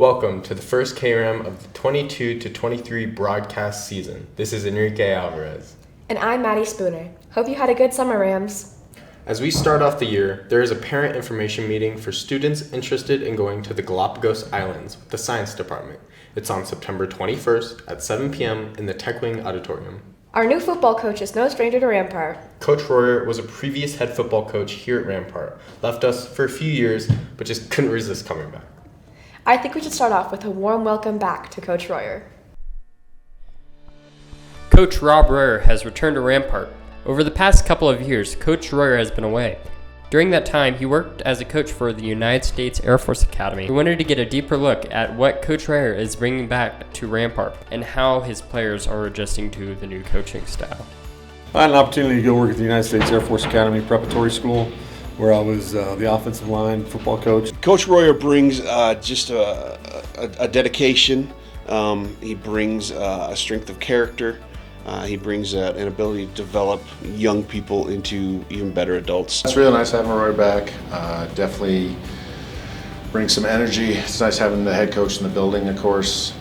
Welcome to the first Kram of the 22-23 broadcast season. This is Enrique Alvarez. And I'm Maddie Spooner. Hope you had a good summer, Rams. As we start off the year, there is a parent information meeting for students interested in going to the Galapagos Islands with the science department. It's on September 21st at 7 p.m. in the Tech Wing Auditorium. Our new football coach is no stranger to Rampart. Coach Royer was a previous head football coach here at Rampart, left us for a few years, but just couldn't resist coming back. I think we should start off with a warm welcome back to Coach Royer. Coach Rob Royer has returned to Rampart. Over the past couple of years, Coach Royer has been away. During that time, he worked as a coach for the United States Air Force Academy. We wanted to get a deeper look at what Coach Royer is bringing back to Rampart and how his players are adjusting to the new coaching style. I had an opportunity to go work at the United States Air Force Academy Preparatory School, where I was the offensive line football coach. Coach Royer brings just a dedication. He brings a strength of character. He brings an ability to develop young people into even better adults. It's really nice having Roy back. Definitely brings some energy. It's nice having the head coach in the building, of course.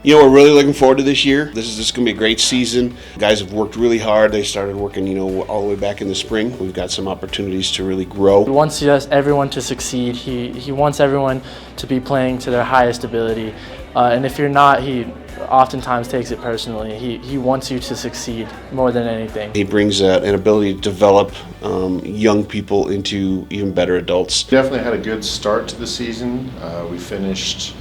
You know, we're really looking forward to this year. This is going to be a great season. Guys have worked really hard. They started working, all the way back in the spring. We've got some opportunities to really grow. He wants everyone to succeed. He wants everyone to be playing to their highest ability. And if you're not, he oftentimes takes it personally. He wants you to succeed more than anything. He brings an ability to develop young people into even better adults. Definitely had a good start to the season. We finished,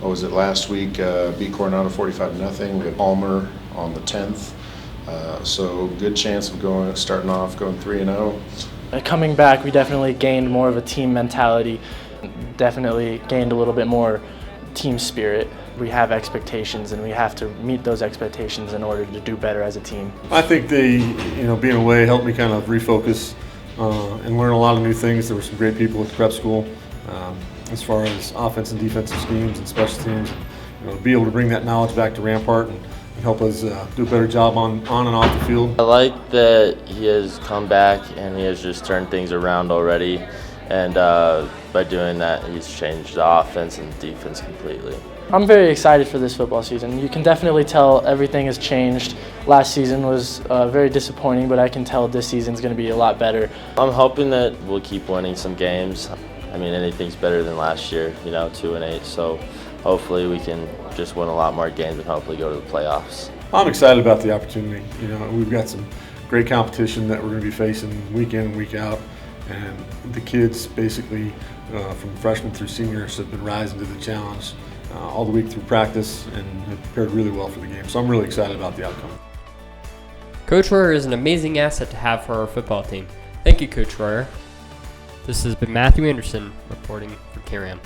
last week, beat Coronado 45-0. We had Palmer on the 10th. So good chance of starting off going 3-0. Coming back, we definitely gained more of a team mentality, definitely gained a little bit more team spirit. We have expectations and we have to meet those expectations in order to do better as a team. I think being away helped me kind of refocus and learn a lot of new things. There were some great people at the prep school as far as offense and defensive schemes and special teams. Be able to bring that knowledge back to Rampart and help us do a better job on and off the field. I like that he has come back and he has just turned things around already. And by doing that, he's changed the offense and defense completely. I'm very excited for this football season. You can definitely tell everything has changed. Last season was very disappointing, but I can tell this season's going to be a lot better. I'm hoping that we'll keep winning some games. I mean, anything's better than last year, 2-8. So hopefully we can just win a lot more games and hopefully go to the playoffs. I'm excited about the opportunity. We've got some great competition that we're going to be facing week in and week out. And the kids, basically, from freshmen through seniors, have been rising to the challenge all the week through practice and have prepared really well for the game. So I'm really excited about the outcome. Coach Royer is an amazing asset to have for our football team. Thank you, Coach Royer. This has been Matthew Anderson reporting for KRAM.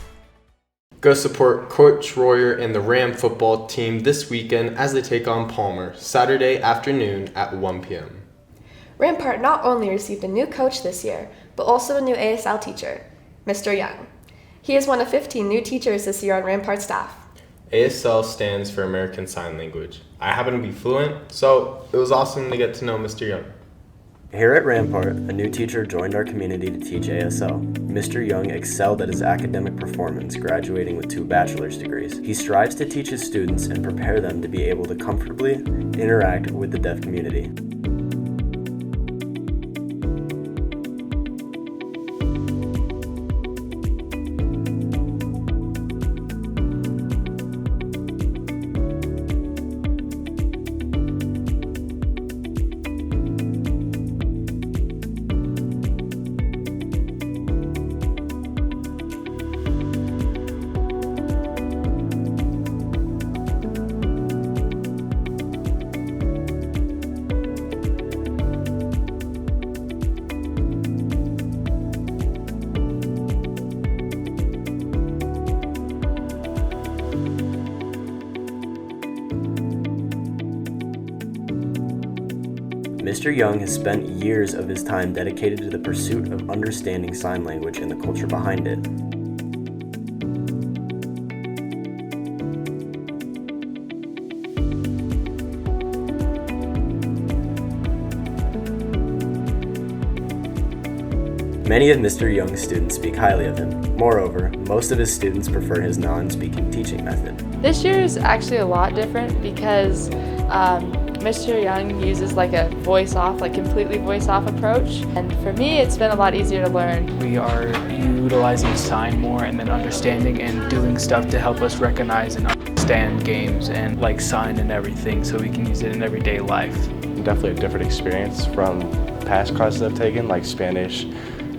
Go support Coach Royer and the Ram football team this weekend as they take on Palmer, Saturday afternoon at 1 p.m. Rampart not only received a new coach this year, but also a new ASL teacher, Mr. Young. He is one of 15 new teachers this year on Rampart staff. ASL stands for American Sign Language. I happen to be fluent, so it was awesome to get to know Mr. Young. Here at Rampart, a new teacher joined our community to teach ASL. Mr. Young excelled at his academic performance, graduating with 2 bachelor's degrees. He strives to teach his students and prepare them to be able to comfortably interact with the deaf community. Mr. Young has spent years of his time dedicated to the pursuit of understanding sign language and the culture behind it. Many of Mr. Young's students speak highly of him. Moreover, most of his students prefer his non-speaking teaching method. This year is actually a lot different because Mr. Young uses like a completely voice-off approach. And for me, it's been a lot easier to learn. We are utilizing sign more and then understanding and doing stuff to help us recognize and understand games and like sign and everything so we can use it in everyday life. Definitely a different experience from past classes I've taken, like Spanish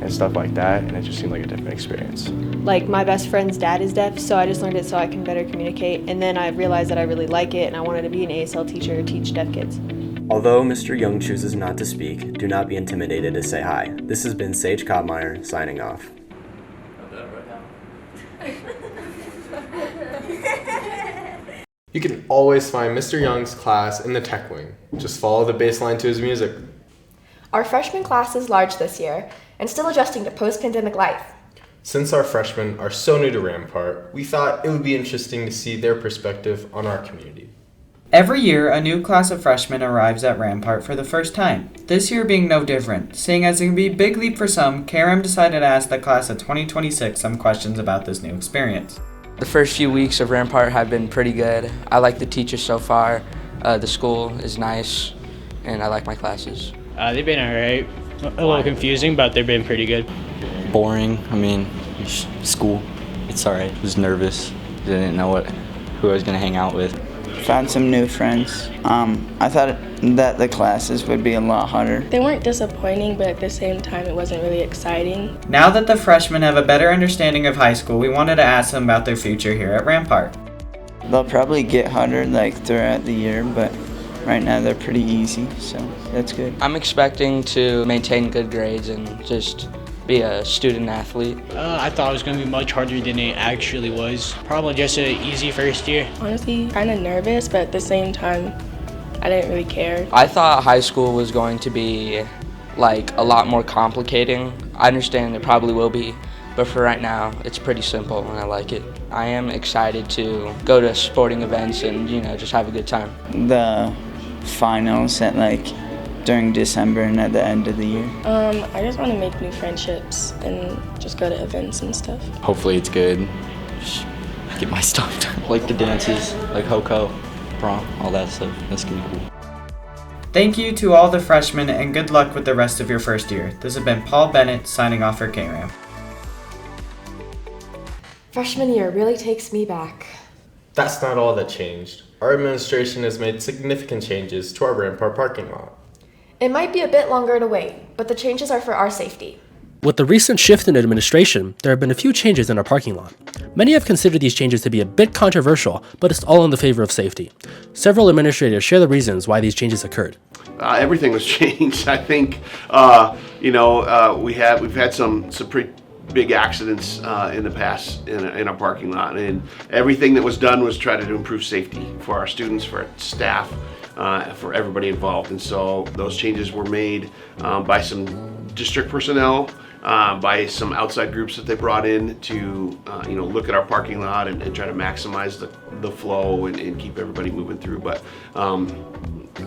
and stuff like that, and it just seemed like a different experience. Like my best friend's dad is deaf, so I just learned it so I can better communicate, and then I realized that I really like it and I wanted to be an ASL teacher to teach deaf kids. Although Mr. Young chooses not to speak, do not be intimidated to say hi. This has been Sage Kottmeyer signing off. You can always find Mr. Young's class in the tech wing. Just follow the bass line to his music. Our freshman class is large this year and still adjusting to post-pandemic life. Since our freshmen are so new to Rampart, we thought it would be interesting to see their perspective on our community. Every year, a new class of freshmen arrives at Rampart for the first time. This year being no different. Seeing as it can be a big leap for some, Kram decided to ask the class of 2026 some questions about this new experience. The first few weeks of Rampart have been pretty good. I like the teachers so far. The school is nice, and I like my classes. They've been alright. A little confusing, but they've been pretty good. Boring. I mean, school. It's alright. I was nervous. Didn't know who I was gonna hang out with. Found some new friends. I thought that the classes would be a lot harder. They weren't disappointing, but at the same time it wasn't really exciting. Now that the freshmen have a better understanding of high school, we wanted to ask them about their future here at Rampart. They'll probably get harder throughout the year, but right now they're pretty easy, so that's good. I'm expecting to maintain good grades and just be a student athlete. I thought it was going to be much harder than it actually was. Probably just an easy first year. Honestly, kind of nervous, but at the same time, I didn't really care. I thought high school was going to be like a lot more complicating. I understand it probably will be, but for right now, it's pretty simple and I like it. I am excited to go to sporting events and, just have a good time. The finals during December and at the end of the year. I just want to make new friendships and just go to events and stuff. Hopefully it's good. Just get my stuff done. Like the dances, like Hoko, prom, all that stuff. That's gonna be cool. Thank you to all the freshmen and good luck with the rest of your first year. This has been Paul Bennett signing off for KRAM. Freshman year really takes me back. That's not all that changed. Our administration has made significant changes to our Rampart parking lot. It might be a bit longer to wait, but the changes are for our safety. With the recent shift in administration, there have been a few changes in our parking lot. Many have considered these changes to be a bit controversial, but it's all in the favor of safety. Several administrators share the reasons why these changes occurred. Everything was changed. I think, we've had some pretty big accidents in the past in our parking lot, and everything that was done was try to improve safety for our students, for our staff, for everybody involved. And so those changes were made by some district personnel, by some outside groups that they brought in to look at our parking lot and try to maximize the flow and keep everybody moving through. But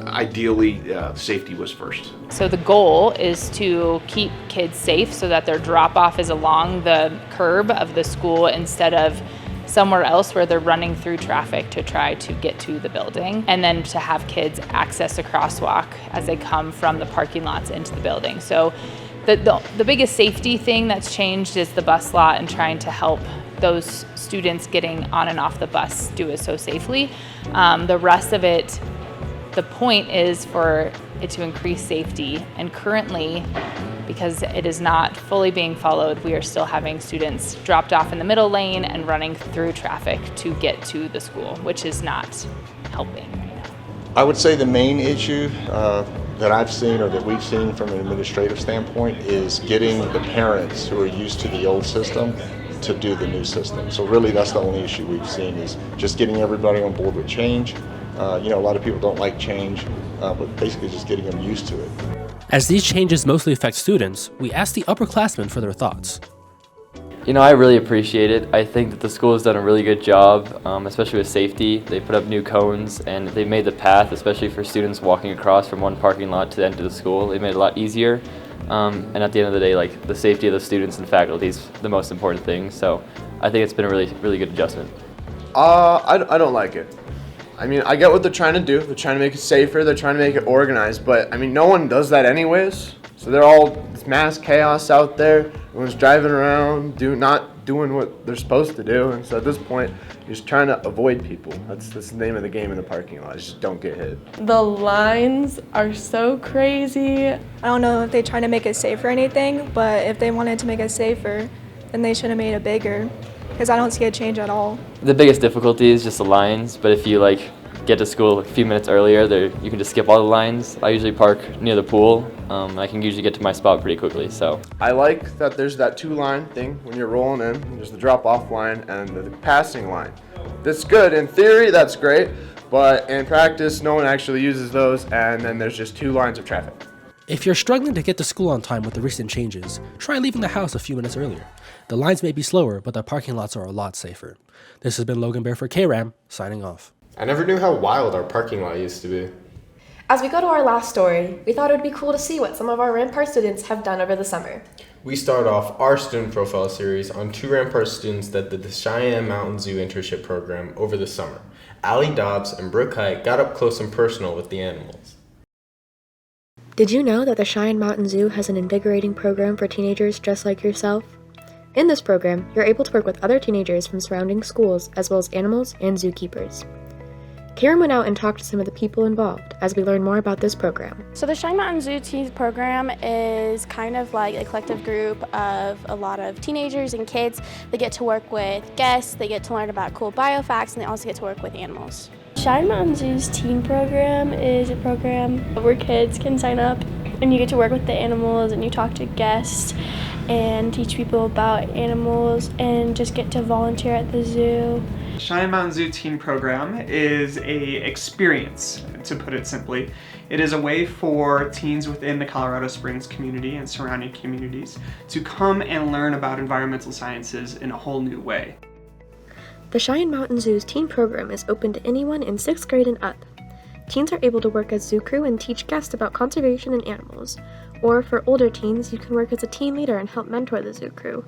ideally, safety was first. So the goal is to keep kids safe so that their drop-off is along the curb of the school instead of somewhere else where they're running through traffic to try to get to the building, and then to have kids access a crosswalk as they come from the parking lots into the building. So the biggest safety thing that's changed is the bus lot and trying to help those students getting on and off the bus do it so safely. The rest of it, the point is for it to increase safety, and currently, because it is not fully being followed, we are still having students dropped off in the middle lane and running through traffic to get to the school, which is not helping right now. I would say the main issue that I've seen, or that we've seen from an administrative standpoint, is getting the parents who are used to the old system to do the new system. So really that's the only issue we've seen, is just getting everybody on board with change. A lot of people don't like change, but basically just getting them used to it. As these changes mostly affect students, we asked the upperclassmen for their thoughts. I really appreciate it. I think that the school has done a really good job, especially with safety. They put up new cones and they made the path, especially for students walking across from one parking lot to the end of the school, they made it a lot easier. And at the end of the day, like, the safety of the students and faculty is the most important thing. So I think it's been a really good adjustment. I don't like it. I mean, I get what they're trying to do. They're trying to make it safer. They're trying to make it organized. But I mean, no one does that anyways. So they're all it's mass chaos out there. Everyone's driving around, not doing what they're supposed to do. And so at this point, you're just trying to avoid people. That's the name of the game in the parking lot. Just don't get hit. The lines are so crazy. I don't know if they're trying to make it safer or anything, but if they wanted to make it safer, then they should have made it bigger, because I don't see a change at all. The biggest difficulty is just the lines, but if you get to school a few minutes earlier, you can just skip all the lines. I usually park near the pool. I can usually get to my spot pretty quickly. So I like that there's that 2-line thing when you're rolling in. There's the drop-off line and the passing line. That's good. In theory, that's great, but in practice, no one actually uses those, and then there's just 2 lines of traffic. If you're struggling to get to school on time with the recent changes, try leaving the house a few minutes earlier. The lines may be slower, but the parking lots are a lot safer. This has been Logan Bear for Kram, signing off. I never knew how wild our parking lot used to be. As we go to our last story, we thought it would be cool to see what some of our Rampart students have done over the summer. We start off our student profile series on 2 Rampart students that did the Cheyenne Mountain Zoo internship program over the summer. Dobbs and Brooke Haight got up close and personal with the animals. Did you know that the Cheyenne Mountain Zoo has an invigorating program for teenagers just like yourself? In this program, you're able to work with other teenagers from surrounding schools as well as animals and zookeepers. Kram went out and talked to some of the people involved as we learn more about this program. So the Cheyenne Mountain Zoo Teens program is kind of like a collective group of a lot of teenagers and kids. They get to work with guests, they get to learn about cool biofacts, and they also get to work with animals. Cheyenne Mountain Zoo's teen program is a program where kids can sign up and you get to work with the animals and you talk to guests and teach people about animals and just get to volunteer at the zoo. Cheyenne Mountain Zoo Teen Program is a experience, to put it simply. It is a way for teens within the Colorado Springs community and surrounding communities to come and learn about environmental sciences in a whole new way. The Cheyenne Mountain Zoo's teen program is open to anyone in 6th grade and up. Teens are able to work as zoo crew and teach guests about conservation and animals. Or for older teens, you can work as a teen leader and help mentor the zoo crew.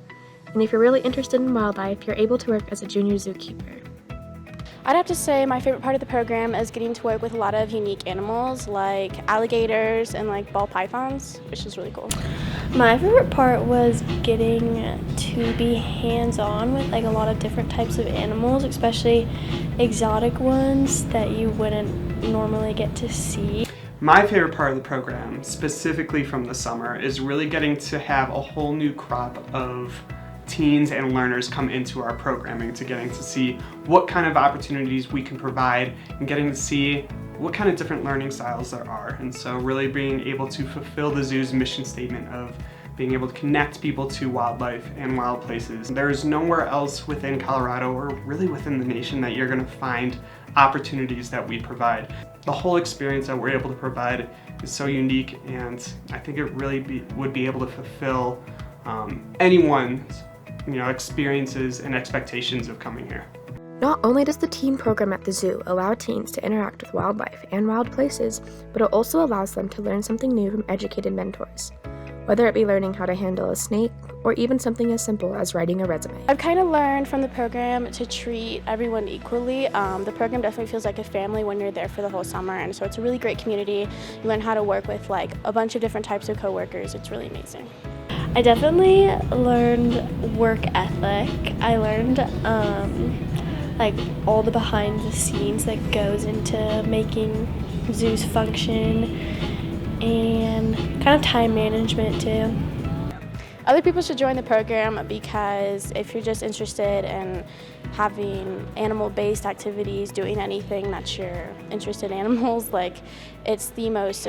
And if you're really interested in wildlife, you're able to work as a junior zookeeper. I'd have to say my favorite part of the program is getting to work with a lot of unique animals like alligators and like ball pythons, which is really cool. My favorite part was getting to be hands-on with like a lot of different types of animals, especially exotic ones that you wouldn't normally get to see. My favorite part of the program, specifically from the summer, is really getting to have a whole new crop of teens and learners come into our programming, to getting to see what kind of opportunities we can provide and getting to see what kind of different learning styles there are. And so really being able to fulfill the zoo's mission statement of being able to connect people to wildlife and wild places. There's nowhere else within Colorado or really within the nation that you're going to find opportunities that we provide. The whole experience that we're able to provide is so unique, and I think it really would be able to fulfill anyone's experiences and expectations of coming here. Not only does the teen program at the zoo allow teens to interact with wildlife and wild places, but it also allows them to learn something new from educated mentors, whether it be learning how to handle a snake or even something as simple as writing a resume. I've kind of learned from the program to treat everyone equally. The program definitely feels like a family when you're there for the whole summer, and so it's a really great community. You learn how to work with like a bunch of different types of coworkers. It's really amazing. I definitely learned work ethic. I learned like all the behind the scenes that goes into making zoos function and kind of time management too. Other people should join the program because if you're just interested in having animal-based activities, doing anything that you're interested in animals, like it's the most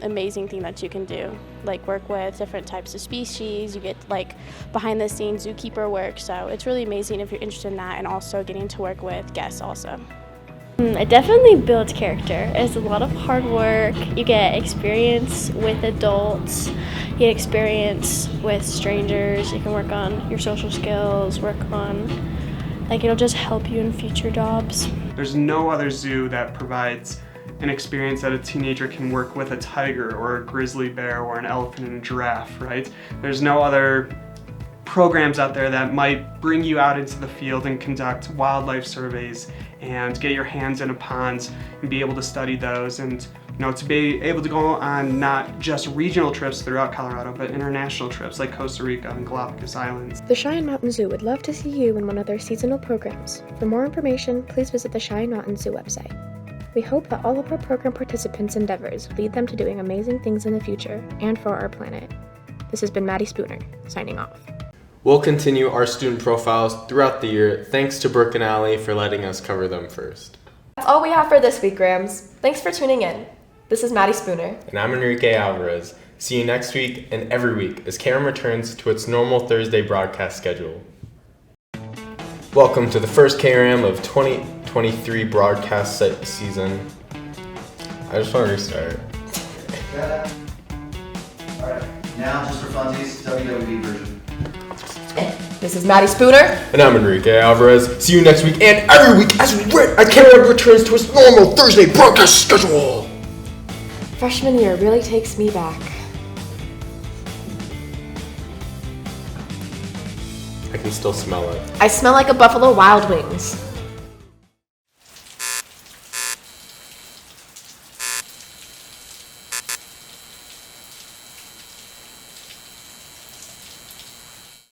amazing thing that you can do. Like work with different types of species, you get like behind-the-scenes zookeeper work, so it's really amazing if you're interested in that, and also getting to work with guests also. It definitely builds character. It's a lot of hard work. You get experience with adults, you get experience with strangers, you can work on your social skills, work on, like it'll just help you in future jobs. There's no other zoo that provides an experience that a teenager can work with a tiger or a grizzly bear or an elephant and a giraffe, right? There's no other programs out there that might bring you out into the field and conduct wildlife surveys and get your hands in a pond and be able to study those, and to be able to go on not just regional trips throughout Colorado, but international trips like Costa Rica and Galapagos Islands. The Cheyenne Mountain Zoo would love to see you in one of their seasonal programs. For more information, please visit the Cheyenne Mountain Zoo website. We hope that all of our program participants' endeavors lead them to doing amazing things in the future and for our planet. This has been Maddie Spooner, signing off. We'll continue our student profiles throughout the year. Thanks to Brooke and Allie for letting us cover them first. That's all we have for this week, Grams. Thanks for tuning in. This is Maddie Spooner. And I'm Enrique Alvarez. See you next week and every week as Kram returns to its normal Thursday broadcast schedule. Welcome to the first KRAM of 2023 broadcast season. I just want to restart. Alright, now just for funsies, WWE version. This is Maddie Spooner. And I'm Enrique Alvarez. See you next week and every week as KRAM returns to its normal Thursday broadcast schedule. Freshman year really takes me back. I can still smell it. I smell like a Buffalo Wild Wings.